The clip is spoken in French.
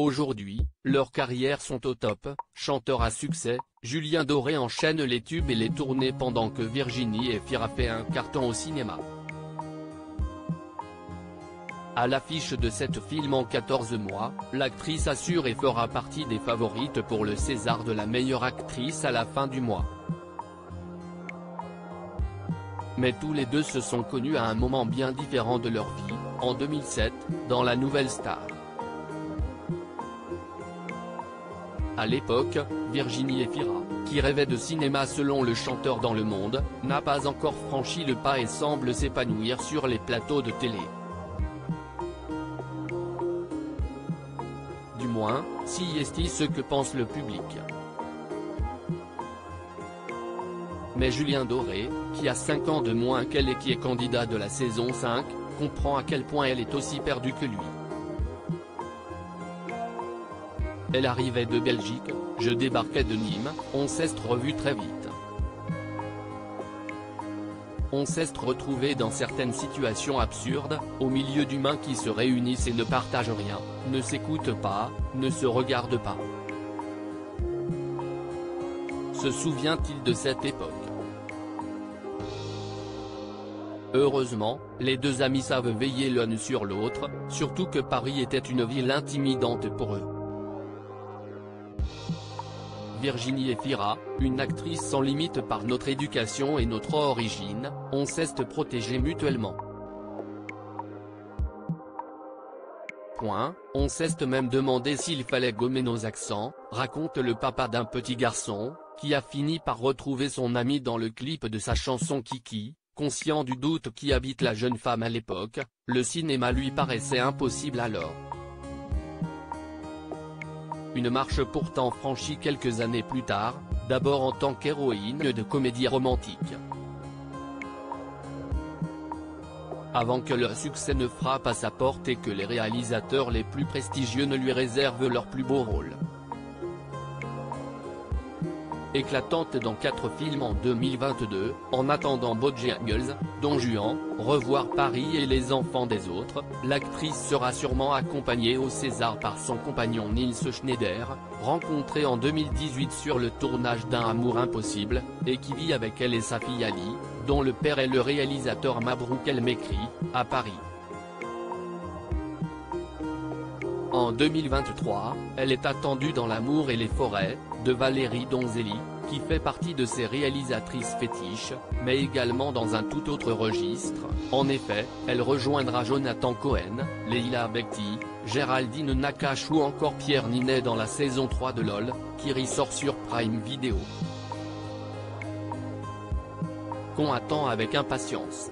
Aujourd'hui, leurs carrières sont au top. Chanteur à succès, Julien Doré enchaîne les tubes et les tournées pendant que Virginie Efira fait un carton au cinéma. À l'affiche de cette film en 14 mois, l'actrice assure et fera partie des favorites pour le César de la meilleure actrice à la fin du mois. Mais tous les deux se sont connus à un moment bien différent de leur vie, en 2007, dans La Nouvelle Star. À l'époque, Virginie Efira, qui rêvait de cinéma selon le chanteur dans Le Monde, n'a pas encore franchi le pas et semble s'épanouir sur les plateaux de télé. Du moins, si est ce que pense le public. Mais Julien Doré, qui a 5 ans de moins qu'elle et qui est candidat de la saison 5, comprend à quel point elle est aussi perdue que lui. Elle arrivait de Belgique, je débarquais de Nîmes, on s'est revus très vite. On s'est retrouvés dans certaines situations absurdes, au milieu d'humains qui se réunissent et ne partagent rien, ne s'écoutent pas, ne se regardent pas. Se souvient-il de cette époque? Heureusement, les deux amis savent veiller l'un sur l'autre, surtout que Paris était une ville intimidante pour eux. Virginie Efira, une actrice sans limite par notre éducation et notre origine, on s'est protégés mutuellement. On s'est même demandé s'il fallait gommer nos accents, raconte le papa d'un petit garçon, qui a fini par retrouver son ami dans le clip de sa chanson Kiki. Conscient du doute qui habite la jeune femme à l'époque, le cinéma lui paraissait impossible alors. Une marche pourtant franchie quelques années plus tard, d'abord en tant qu'héroïne de comédie romantique. Avant que le succès ne frappe à sa porte et que les réalisateurs les plus prestigieux ne lui réservent leur plus beau rôle. Éclatante dans 4 films en 2022, En attendant Bojangles, Don Juan, Revoir Paris et Les enfants des autres, l'actrice sera sûrement accompagnée au César par son compagnon Nils Schneider, rencontré en 2018 sur le tournage d'Un amour impossible, et qui vit avec elle et sa fille Ali, dont le père est le réalisateur Mabrouk El Mekri, à Paris. En 2023, elle est attendue dans L'amour et les forêts, de Valérie Donzelli, qui fait partie de ses réalisatrices fétiches, mais également dans un tout autre registre. En effet, elle rejoindra Jonathan Cohen, Leila Bekti, Géraldine Nakache ou encore Pierre Ninet dans la saison 3 de LOL, qui ressort sur Prime Video. Qu'on attend avec impatience.